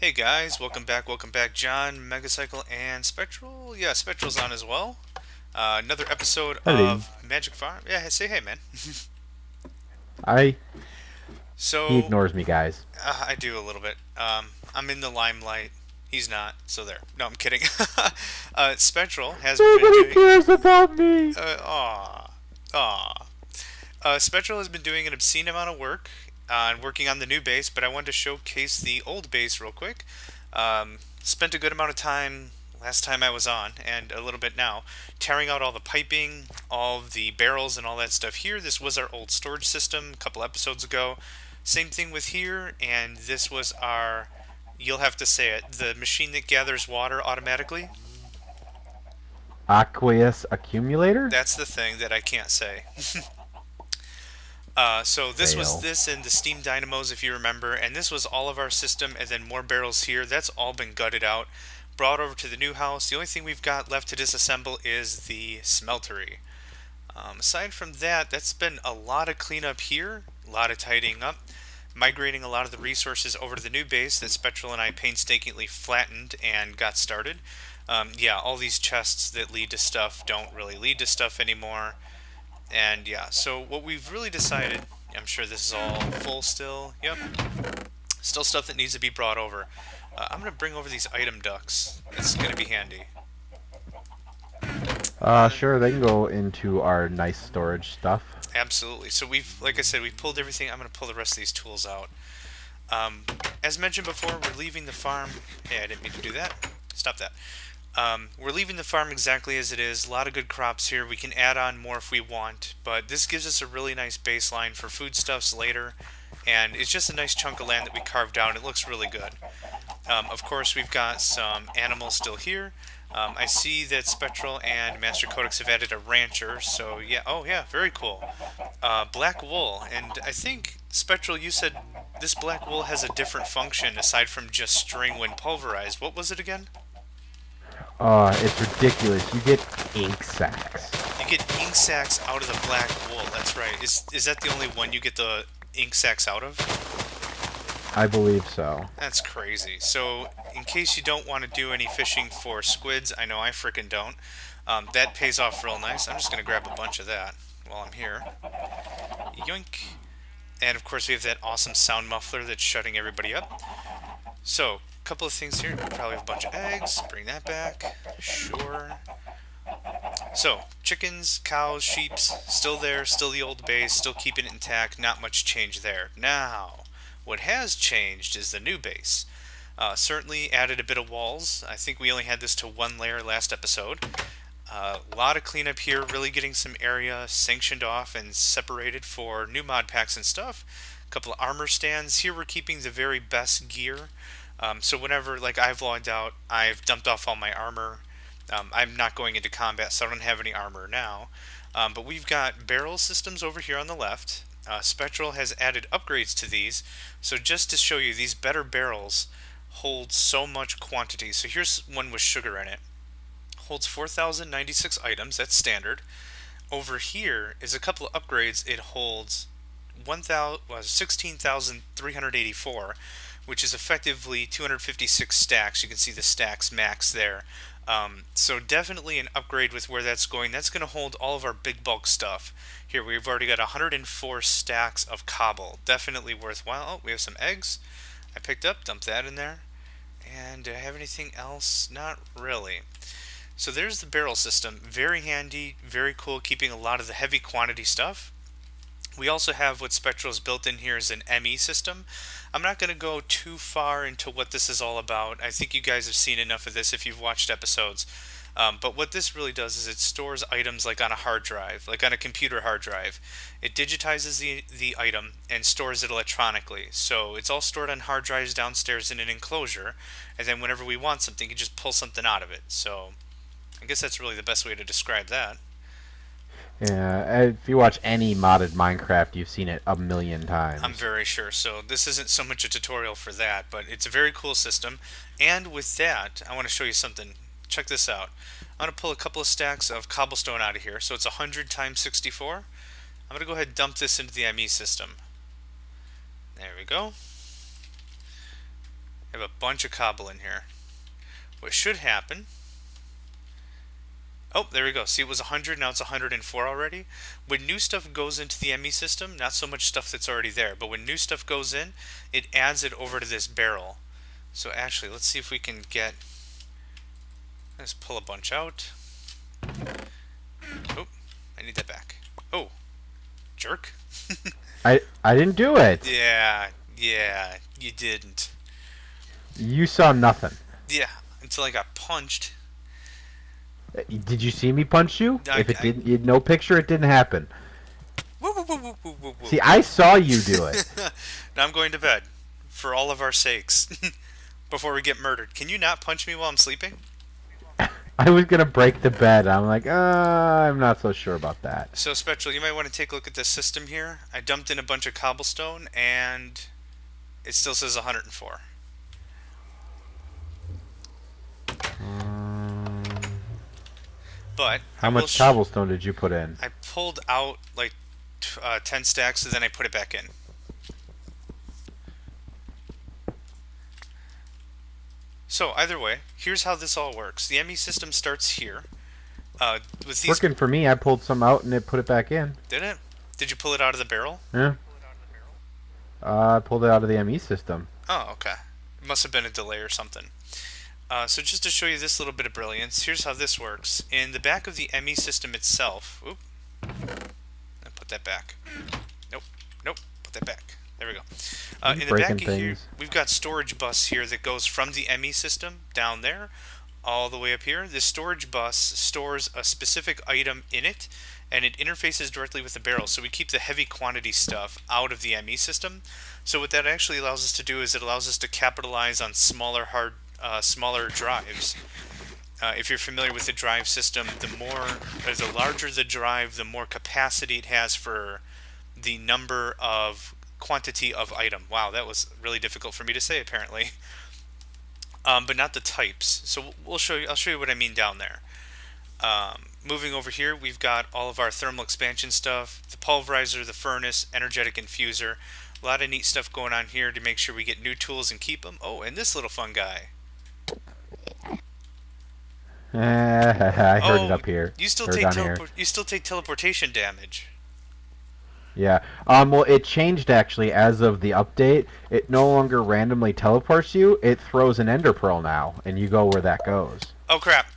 Hey guys, welcome back, John, Megacycle, and Spectral. Yeah, Spectral's on as well. Another episode Hello. of Magic Farm. Yeah, say hey, man. I He So, ignores me, guys. I do a little bit. I'm in the limelight. He's not, so there. No, I'm kidding. Spectral has been Nobody doing. cares about me. Aw, aw. Spectral has been doing an obscene amount of work on working on the new base, but I wanted to showcase the old base real quick. Spent a good amount of time last time I was on, and a little bit now, tearing out all the piping, all the barrels, and all that stuff here. This was our old storage system a couple episodes ago. Same thing with here, and this was our, you'll have to say it, the machine that gathers water automatically. Aqueous accumulator? That's the thing that I can't say. So this was Fail. this and the steam dynamos, if you remember, and this was all of our system, and then more barrels here. That's all been gutted out, brought over to the new house. The only thing we've got left to disassemble is the smeltery. Aside from that, that's been a lot of cleanup here, a lot of tidying up, migrating a lot of the resources over to the new base that Spectral and I painstakingly flattened and got started. Yeah, all these chests that lead to stuff don't really lead to stuff anymore. And yeah, so what we've really decided, I'm sure this is all full still. Yep, still stuff that needs to be brought over. I'm going to bring over these item ducts. It's going to be handy. Uh, Sure, they can go into our nice storage stuff. Absolutely. So we've, like I said, we've pulled everything. I'm going to pull the rest of these tools out. Um, as mentioned before, we're leaving the farm. Hey, I didn't mean to do that. Stop that. We're leaving the farm exactly as it is. A lot of good crops here. We can add on more if we want, but this gives us a really nice baseline for foodstuffs later, and it's just a nice chunk of land that we carved out. It looks really good. Of course, we've got some animals still here. I see that Spectral and Master Codex have added a rancher, so yeah, oh yeah, very cool. Black wool, and I think, Spectral, you said this black wool has a different function aside from just string when pulverized. What was it again? It's ridiculous. You get ink sacs. You get ink sacs out of the black wool. That's right. Is that the only one you get the ink sacs out of? I believe so. That's crazy. So, in case you don't want to do any fishing for squids, I know I frickin' don't. That pays off real nice. I'm just gonna grab a bunch of that while I'm here. Yoink. And of course, we have that awesome sound muffler that's shutting everybody up. So, a couple of things here. We probably have a bunch of eggs. Bring that back. Sure. So, chickens, cows, sheep's still there, still the old base, still keeping it intact, not much change there. Now, what has changed is the new base. Certainly added a bit of walls. I think we only had this to one layer last episode. A lot of cleanup here, really getting some area sanctioned off and separated for new mod packs and stuff. A couple of armor stands. Here we're keeping the very best gear. So whenever, like, I've logged out, I've dumped off all my armor. I'm not going into combat, so I don't have any armor now. But we've got barrel systems over here on the left. Spectral has added upgrades to these. So just to show you, these better barrels hold so much quantity. So here's one with sugar in it. Holds 4,096 items, that's standard. Over here is a couple of upgrades. It holds 16,384, which is effectively 256 stacks. You can see the stacks max there. So definitely an upgrade with where that's going. That's going to hold all of our big bulk stuff. Here we've already got 104 stacks of cobble. Definitely worthwhile. Oh, we have some eggs. I picked up, dumped that in there. And do I have anything else? Not really. So there's the barrel system. Very handy, very cool, keeping a lot of the heavy quantity stuff. We also have what Spectral's built in here is an ME system. I'm not going to go too far into what this is all about. I think you guys have seen enough of this if you've watched episodes. But what this really does is it stores items like on a hard drive, like on a computer hard drive. It digitizes the item and stores it electronically. So it's all stored on hard drives downstairs in an enclosure, and then whenever we want something, you just pull something out of it. So I guess that's really the best way to describe that. Yeah, if you watch any modded Minecraft, you've seen it a million I'm times. very sure. So this isn't so much a tutorial for that, but it's a very cool system. And with that, I want to show you something. Check this out. I'm going to pull a couple of stacks of cobblestone out of here. So it's 100 times 64. I'm going to go ahead and dump this into the ME system. There we go. I have a bunch of cobble in here. What should happen... Oh, there we go. See, it was 100, now it's 104 already. When new stuff goes into the ME system, not so much stuff that's already there, but when new stuff goes in, it adds it over to this barrel. So actually, let's see if we can get... Let's pull a bunch out. Oh, I need that back. Oh, jerk. I didn't do it. Yeah, you didn't. You saw nothing. Yeah, until I got punched. Did you see me punch you? If it didn't, you no picture, it didn't happen. Woo, woo, woo, woo, woo, woo, woo. See, I saw you do it. Now I'm going to bed, for all of our sakes, before we get murdered. Can you not punch me while I'm sleeping? I was gonna break the bed. I'm like, I'm not so sure about that. So, Spectral, you might want to take a look at this system here. I dumped in a bunch of cobblestone, and it still says 104. But How much cobblestone did you put in? I pulled out like 10 stacks, and then I put it back in. So either way, here's how this all works. The ME system starts here. With these... Working for me. I pulled some out and it put it back in. Did it? Did you pull it out of the barrel? Yeah. I pulled it out of the ME system. Oh, okay. It must have been a delay or something. So just to show you this little bit of brilliance, here's how this works. In the back of the ME system itself... Oop. Put that back. Nope. Put that back. There we go. In the back of here, we've got storage bus here that goes from the ME system down there all the way up here. This storage bus stores a specific item in it, and it interfaces directly with the barrel. So we keep the heavy quantity stuff out of the ME system. So what that actually allows us to do is it allows us to capitalize on smaller drives. If you're familiar with the drive system, the larger the drive, the more capacity it has for the quantity of item. Wow, that was really difficult for me to say apparently. But not the types. So I'll show you what I mean down there. Moving over here, we've got all of our thermal expansion stuff, the pulverizer, the furnace, energetic infuser. A lot of neat stuff going on here to make sure we get new tools and keep them. Oh, and this little fun guy. I heard it up here. You still take teleportation damage. Yeah. Well, it changed actually as of the update. It no longer randomly teleports you. It throws an ender pearl now, and you go where that goes. Oh crap!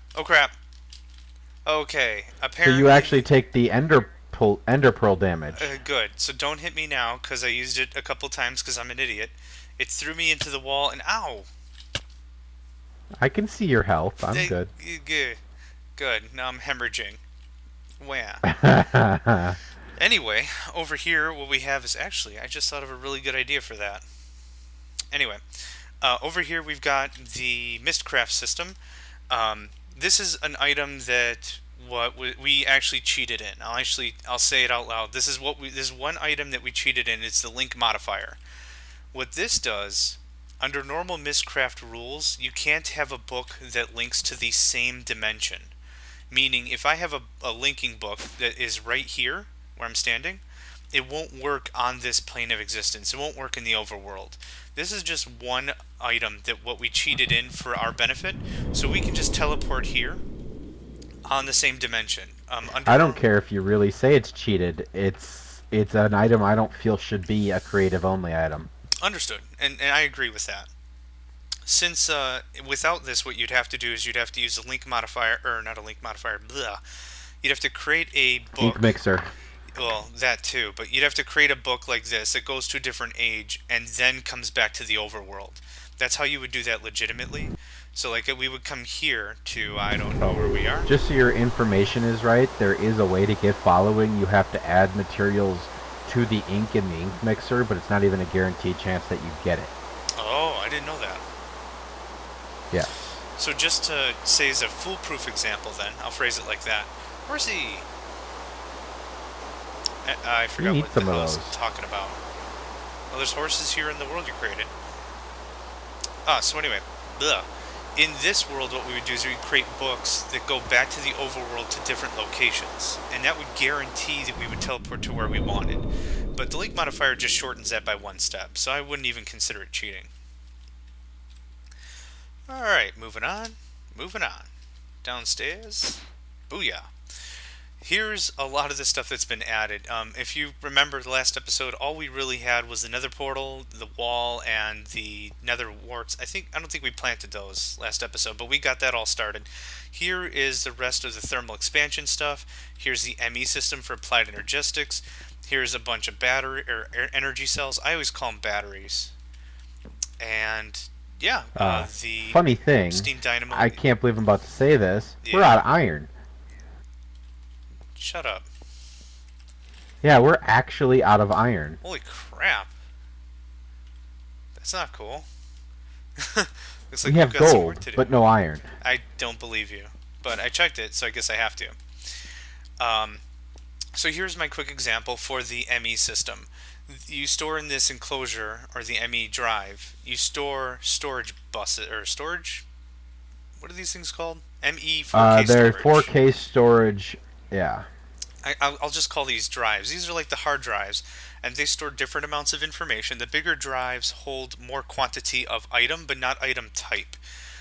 Okay. Apparently. So you actually take the ender pearl damage. Good. So don't hit me now, because I used it a couple times because I'm an idiot. It threw me into the wall, and ow! I can see your health. I'm good. Good. Now I'm hemorrhaging. Wow. Anyway, over here, what we have is actually, I just thought of a really good idea for that. Anyway, over here we've got the Mistcraft system. This is an item that we actually cheated in. I'll say it out loud. This is one item that we cheated in. It's the link modifier. What this does, under normal Mistcraft rules, you can't have a book that links to the same dimension. Meaning, if I have a linking book that is right here, where I'm standing, it won't work on this plane of existence. It won't work in the overworld. This is just one item that what we cheated in for our benefit, so we can just teleport here on the same dimension. I don't care if you really say it's cheated. It's an item I don't feel should be a creative only item. Understood, and I agree with that. Since without this, what you'd have to do is you'd have to use a link modifier, or not a link modifier, blah. You'd have to create a book. Ink mixer. Well, that too, but you'd have to create a book like this that goes to a different age and then comes back to the overworld. That's how you would do that legitimately. So like we would come here to, I don't know where we are. Just so your information is right, there is a way to get following. You have to add materials to the ink in the ink mixer, but it's not even a guaranteed chance that you get it. Oh, I didn't know that. Yeah. So just to say as a foolproof example then, I'll phrase it like that. Where's he? I forgot what the hell I was talking about. Well, there's horses here in the world you created. So anyway, in this world what we would do is we would create books that go back to the overworld to different locations. And that would guarantee that we would teleport to where we wanted. But the link modifier just shortens that by one step, so I wouldn't even consider it cheating. Alright, moving on. Moving on. Downstairs. Booyah. Here's a lot of the stuff that's been added. If you remember the last episode, all we really had was the nether portal, the wall, and the nether warts. I don't think we planted those last episode, but we got that all started. Here is the rest of the thermal expansion stuff. Here's the ME system for applied energistics. Here's a bunch of battery or energy cells. I always call them batteries. And yeah, the Funny thing, steam dynamo. I can't believe I'm about to say this. Yeah. We're out of iron. Shut up. Yeah, we're actually out of iron. Holy crap. That's not cool. Looks like We have we've got some work gold, to do. but no iron. I don't believe you. But I checked it, so I guess I have to. So here's my quick example for the ME system. You store in this enclosure, or the ME drive, you store storage buses, or storage? What are these things called? ME 4K They're storage. 4K storage. Yeah. I'll just call these drives. These are like the hard drives, and they store different amounts of information. The bigger drives hold more quantity of item, but not item type.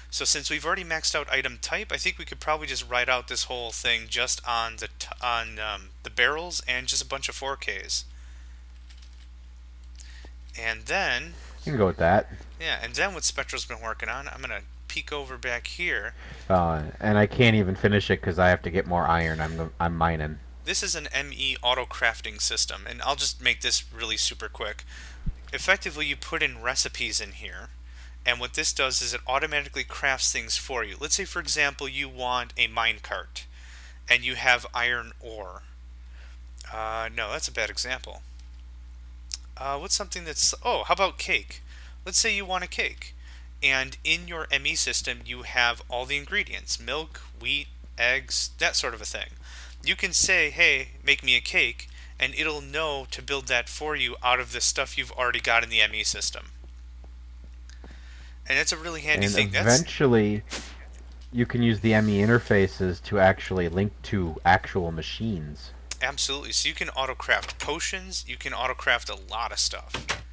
So since we've already maxed out item type, I think we could probably just write out this whole thing just on the barrels and just a bunch of 4Ks. And then, You can go with that. yeah, and then what Spectral's been working on, I'm gonna peek over back here. And I can't even finish it because I have to get more iron. I'm mining. This is an ME auto crafting system, and I'll just make this really super quick. Effectively, you put in recipes in here, and what this does is it automatically crafts things for you. Let's say, for example, you want a minecart, and you have iron ore. No, that's a bad example. What's something that's... Oh, how about cake? Let's say you want a cake, and in your ME system, you have all the ingredients. Milk, wheat, eggs, that sort of a thing. You can say, hey, make me a cake, and it'll know to build that for you out of the stuff you've already got in the ME system. And it's a really handy And thing. eventually, you can use the ME interfaces to actually link to actual machines. Absolutely. So you can auto-craft potions, you can auto-craft a lot of stuff.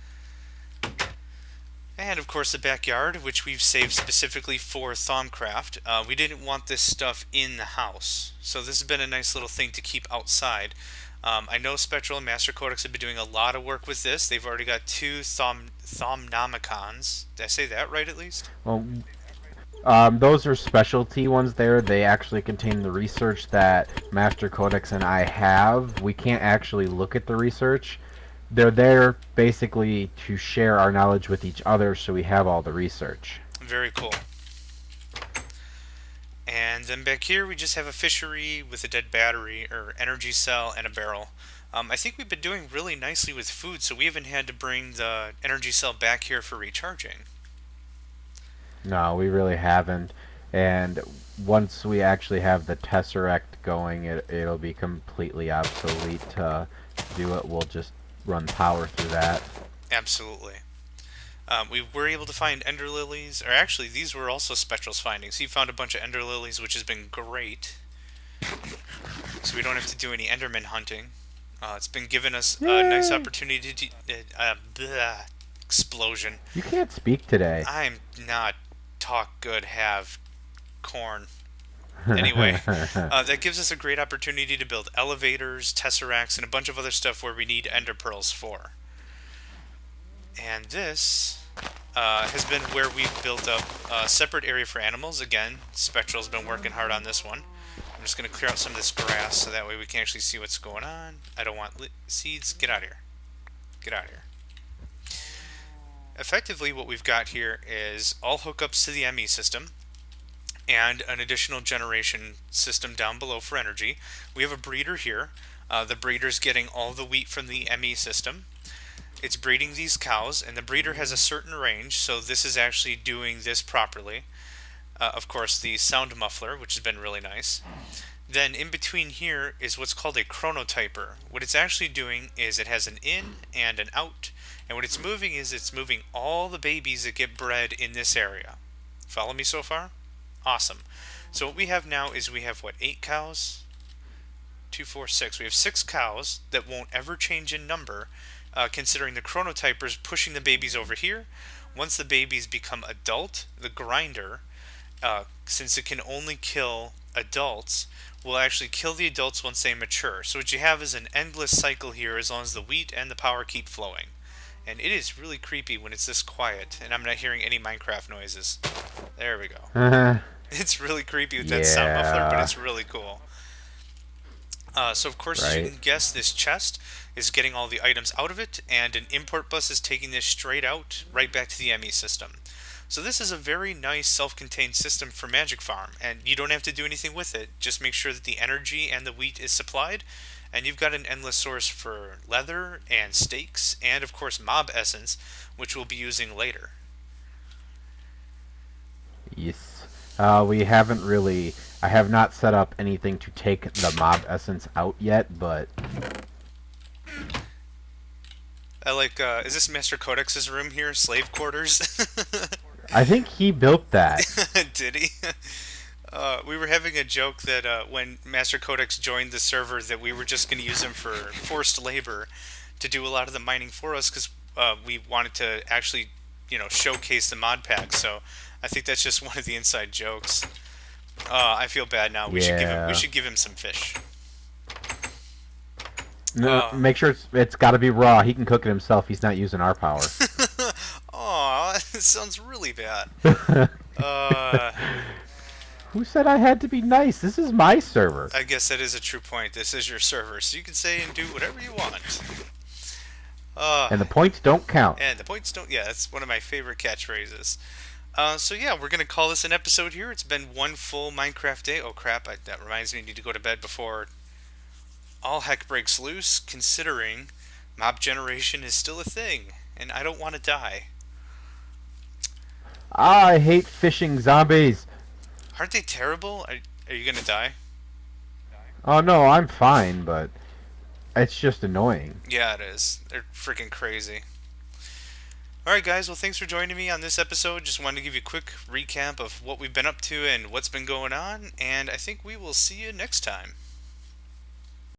And of course the backyard, which we've saved specifically for Thaumcraft. We didn't want this stuff in the house, so this has been a nice little thing to keep outside. I know Spectral and Master Codex have been doing a lot of work with this. They've already got 2 Thomnomicons. Did I say that right at least? Well, those are specialty ones there. They actually contain the research that Master Codex and I have. We can't actually look at the research. They're there basically to share our knowledge with each other, so we have all the research. Very cool. And then back here we just have a fishery with a dead battery or energy cell and a barrel. I think we've been doing really nicely with food, so we haven't had to bring the energy cell back here for recharging. No, we really haven't. And once we actually have the Tesseract going, it'll be completely obsolete to do it. We'll just run power through that. Absolutely. We were able to find ender lilies, or actually these were also Spectral's findings. He found a bunch of ender lilies, which has been great. So we don't have to do any enderman hunting. It's been giving us a nice opportunity to... explosion. You can't speak today. I'm not talk good, have corn. Anyway, that gives us a great opportunity to build elevators, tesseracts, and a bunch of other stuff where we need ender pearls for. And this has been where we've built up a separate area for animals. Again, Spectral's been working hard on this one. I'm just going to clear out some of this grass so that way we can actually see what's going on. I don't want seeds. Get out of here. Get out of here. Effectively, what we've got here is all hookups to the ME system and an additional generation system down below for energy. We have a breeder here. The breeder's getting all the wheat from the ME system. It's breeding these cows, and the breeder has a certain range, so this is actually doing this properly. Of course, the sound muffler, which has been really nice. Then in between here is what's called a chronotyper. What it's actually doing is it has an in and an out, and what it's moving is it's moving all the babies that get bred in this area. Follow me so far? Awesome. So what we have now is we have, what, 8 cows? 2, 4, 6. We have 6 cows that won't ever change in number, considering the chronotypers pushing the babies over here. Once the babies become adult, the grinder, since it can only kill adults, will actually kill the adults once they mature. So what you have is an endless cycle here as long as the wheat and the power keep flowing. And it is really creepy when it's this quiet and I'm not hearing any Minecraft noises. There we go. It's really creepy with that sound muffler, but Yeah. it's really cool. So of course, as you Right. can guess, this chest is getting all the items out of it, and an import bus is taking this straight out, right back to the ME system. So this is a very nice self-contained system for Magic Farm, and you don't have to do anything with it. Just make sure that the energy and the wheat is supplied, and you've got an endless source for leather and steaks, and of course mob essence, which we'll be using later. Yes. We haven't really. I have not set up anything to take the mob essence out yet, but I like, is this Master Codex's room here? Slave quarters? I think he built that. Did he? We were having a joke that when Master Codex joined the server, that we were just going to use him for forced labor to do a lot of the mining for us because we wanted to actually, showcase the mod pack. So I think that's just one of the inside jokes. I feel bad now. We should give him. We Yeah. should give him some fish. No, Uh, make sure it's got to be raw. He can cook it himself. He's not using our power. Aw, it sounds really bad. Uh, Who said I had to be nice? This is my server. I guess that is a true point. This is your server, so you can say and do whatever you want. Uh, And the points don't count. and the points don't. Yeah, that's one of my favorite catchphrases. So yeah, we're gonna call this an episode here. It's been one full Minecraft day. Oh crap! That reminds me, I need to go to bed before all heck breaks loose. Considering mob generation is still a thing, and I don't want to die. I hate fishing zombies. Aren't they terrible? Are you gonna die? Oh no, I'm fine, but it's just annoying. Yeah, it is. They're freaking crazy. Alright, guys, well, thanks for joining me on this episode. Just wanted to give you a quick recap of what we've been up to and what's been going on, and I think we will see you next time.